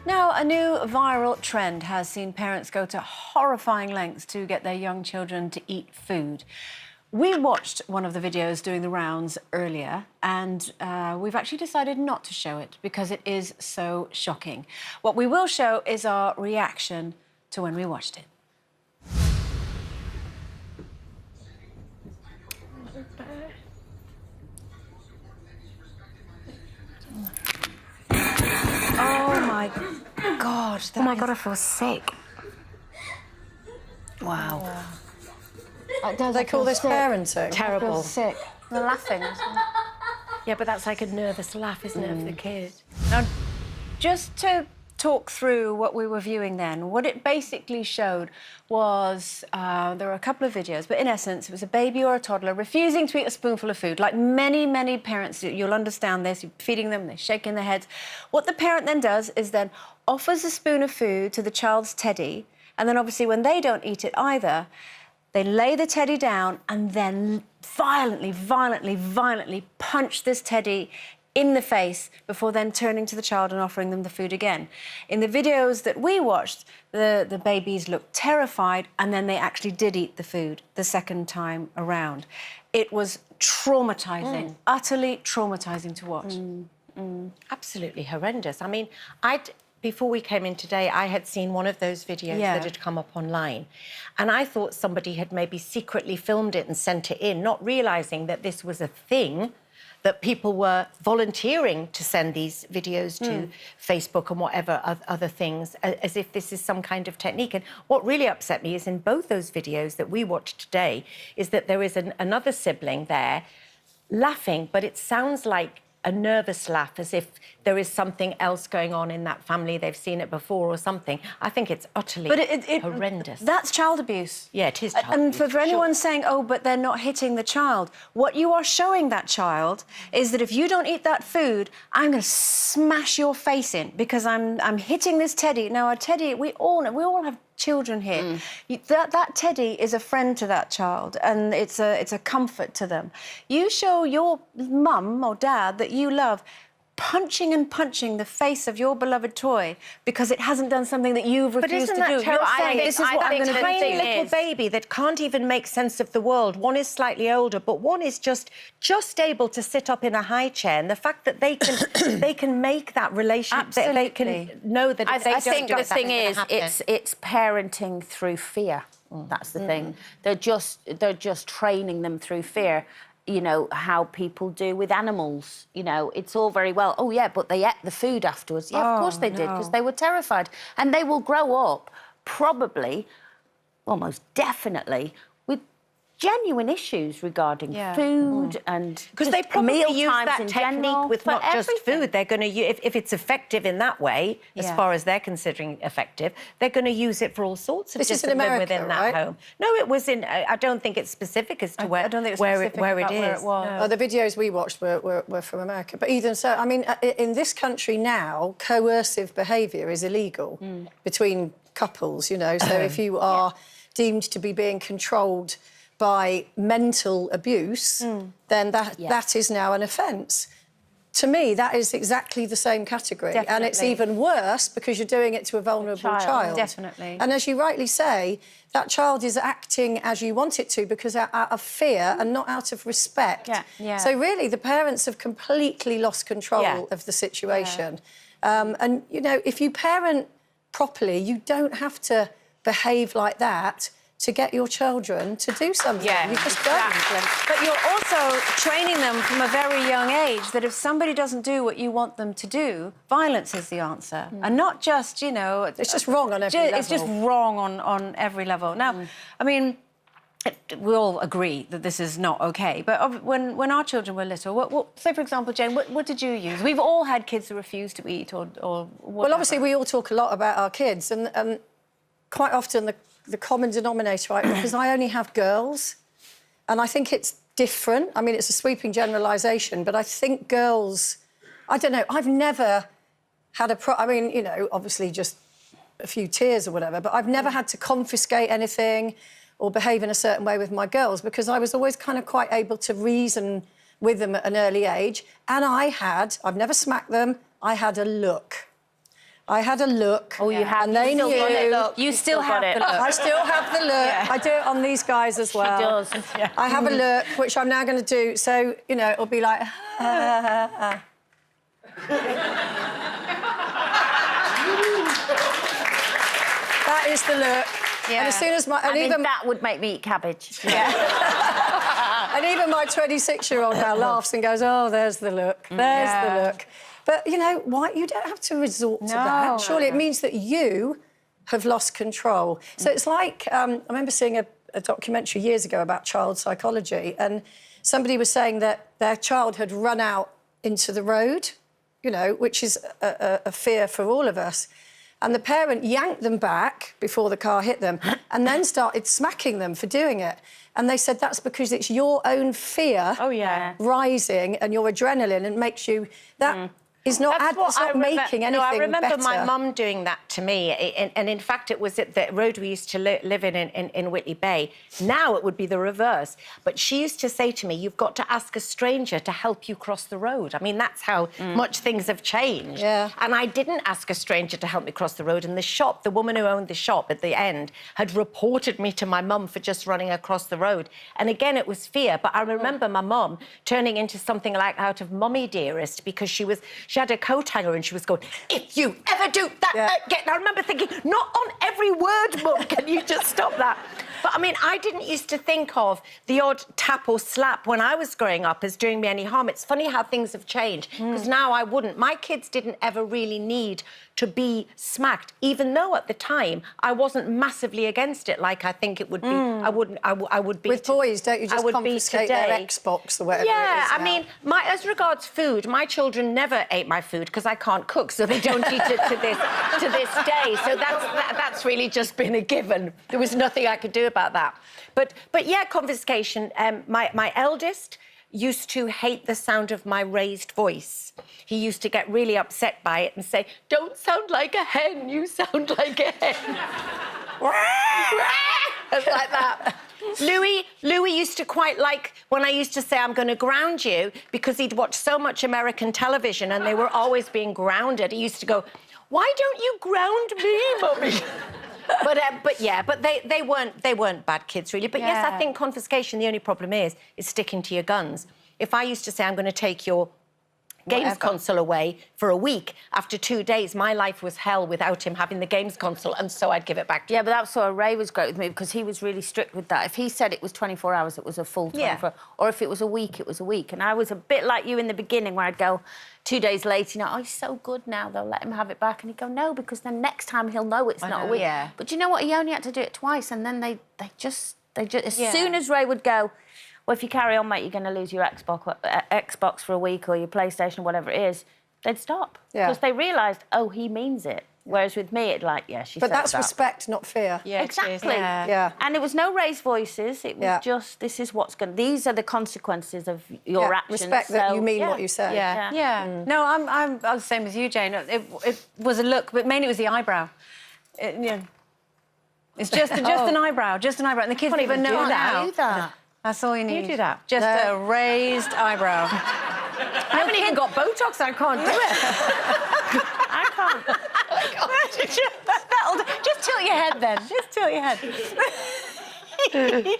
Now, a new viral trend has seen parents go to horrifying lengths to get their young children to eat food. We watched one of the videos doing the rounds earlier, and we've actually decided not to show it because it is so shocking. What we will show is our reaction to when we watched it. Oh my God! Oh my God, I feel sick. Wow. They call this parenting. Terrible. Sick. They're laughing. Yeah, but that's like a nervous laugh, isn't it, for the kid? Now, just to talk through what we were viewing then, what it basically showed was there were a couple of videos, but in essence, it was a baby or a toddler refusing to eat a spoonful of food. Like many parents, you'll understand this, you're feeding them, they're shaking their heads. What the parent then does is then offers a spoon of food to the child's teddy, and then obviously when they don't eat it either, they lay the teddy down and then violently punch this teddy in the face before then turning to the child and offering them the food again. In the videos that we watched, the babies looked terrified, and then they actually did eat the food the second time around. It was traumatising, utterly traumatising to watch. Absolutely horrendous. I mean, before we came in today, I had seen one of those videos that had come up online, and I thought somebody had maybe secretly filmed it and sent it in, not realising that this was a thing, that people were volunteering to send these videos to Facebook and whatever other things, as if this is some kind of technique. And what really upset me is in both those videos that we watched today is that there is another sibling there laughing, but it sounds like a nervous laugh, as if there is something else going on in that family, they've seen it before or something. I think it's utterly horrendous. That's child abuse. Yeah, it is child abuse. And for anyone saying, oh, but they're not hitting the child, what you are showing that child is that if you don't eat that food, I'm going to smash your face in because I'm hitting this teddy. Now, a teddy, we all have children here. That teddy is a friend to that child, and it's a comfort to them. You show your mum or dad that you love punching the face of your beloved toy because it hasn't done something that you've refused to do. You're saying this is what I'm going to do. A tiny little baby that can't even make sense of the world. One is slightly older, but one is just able to sit up in a high chair. And the fact that they can make that relationship, that they can know that if they don't think do the it, thing is, happen. it's parenting through fear. That's the thing. They're just training them through fear. You know, how people do with animals. You know, it's all very well, oh, yeah, but they ate the food afterwards. Yeah, of course they did, because they were terrified. And they will grow up, probably, almost definitely, with genuine issues regarding food and because they probably use mealtimes that in technique general, with not just food. They're going to use, if it's effective in that way, as far as they're considering effective, they're going to use it for all sorts of discipline within that home. No, it was in. I don't think it's specific as to where I don't think it's where specific it about is. where it was. Oh, the videos we watched were from America. But even so, I mean, in this country now, coercive behaviour is illegal between couples, you know. So if you are deemed to be being controlled by mental abuse, then that is now an offence. To me, that is exactly the same category. Definitely. And it's even worse because you're doing it to a vulnerable child. Definitely. And as you rightly say, that child is acting as you want it to because out of fear and not out of respect. So really, the parents have completely lost control of the situation. And, you know, if you parent properly, you don't have to behave like that to get your children to do something. You just don't. But you're also training them from a very young age that if somebody doesn't do what you want them to do, violence is the answer. And not just, you know... It's just wrong on every level. It's just wrong on every level. Now, I mean, we all agree that this is not OK, but when our children were little, say, for example, Jane, what did you use? We've all had kids who refuse to eat or whatever. Well, obviously, we all talk a lot about our kids, and quite often the common denominator, right, because I only have girls, and I think it's different. I mean, it's a sweeping generalisation, but I think girls... I don't know, I've never had I mean, you know, obviously just a few tears or whatever, but I've never had to confiscate anything or behave in a certain way with my girls because I was always kind of quite able to reason with them at an early age, and I've never smacked them, I had a look. I had a look. Oh, you have. And they You still got it, knew. look. You still have got the it. look. I still have the look. Yeah. I do it on these guys as well. does. Yeah. I have a look, which I'm now going to do. So, you know, it'll be like... That is the look. Yeah. And as soon as my... And I mean, even, that would make me eat cabbage. and even my 26-year-old now laughs and goes, oh, there's the look. There's the look. But, you know, why? You don't have to resort to that. Surely it means that you have lost control. So it's like... I remember seeing a documentary years ago about child psychology, and somebody was saying that their child had run out into the road, you know, which is a fear for all of us. And the parent yanked them back before the car hit them and then started smacking them for doing it. And they said that's because it's your own fear rising and your adrenaline, and makes you... That is not, it's not making anything I remember better. my mum doing that to me. And in fact, it was at the road we used to live in Whitley Bay. Now it would be the reverse. But she used to say to me, you've got to ask a stranger to help you cross the road. I mean, that's how much things have changed. Yeah. And I didn't ask a stranger to help me cross the road. And the shop, the woman who owned the shop at the end, had reported me to my mum for just running across the road. And again, it was fear. But I remember my mum turning into something like out of Mummy Dearest, because she had a coat hanger and she was going, if you ever do that again. I remember thinking, not on every word, Mum, can you just stop that? But, I mean, I didn't used to think of the odd tap or slap when I was growing up as doing me any harm. It's funny how things have changed, because now I wouldn't. My kids didn't ever really need to be smacked, even though at the time I wasn't massively against it like I think it would be. I would be... With boys, don't you just confiscate their Xbox or whatever it is I now? mean, as regards food, my children never ate my food because I can't cook, so they don't eat it to this day. So that's really just been a given. There was nothing I could do about that. But yeah, confiscation. My eldest used to hate the sound of my raised voice. He used to get really upset by it and say, don't sound like a hen, you sound like a hen. It's like that. Louis used to quite like when I used to say, I'm going to ground you, because he'd watched so much American television and they were always being grounded. He used to go, why don't you ground me, Mummy? But they weren't bad kids, really. But yes, I think confiscation, the only problem is sticking to your guns. If I used to say, I'm going to take your games console away for a week, after 2 days, my life was hell without him having the games console, and so I'd give it back to him. Yeah, but that's why Ray was great with me, because he was really strict with that. If he said it was 24 hours, it was a full 24 or if it was a week, it was a week. And I was a bit like you in the beginning, where I'd go 2 days later, you know, oh, he's so good now, they'll let him have it back. And he'd go, no, because then next time he'll know it's not a week. Yeah. But you know what? He only had to do it twice, and then they just as soon as Ray would go, well, if you carry on, mate, you're going to lose your Xbox for a week, or your PlayStation, whatever it is, they'd stop. Because they realised, oh, he means it. Whereas with me, it'd like, yeah, she said that. But that's respect, not fear. Yeah, exactly. Yeah. And it was no raised voices. It was just, this is what's going to... These are the consequences of your actions. Respect that you mean what you say. No, I'm the same as you, Jane. It was a look, but mainly it was the eyebrow. It's just an eyebrow, just an eyebrow. And the kids don't even know that. That's all you need. You do that. Just a raised eyebrow. I haven't even got Botox, I can't do it. I can't. Just tilt your head then. Just tilt your head.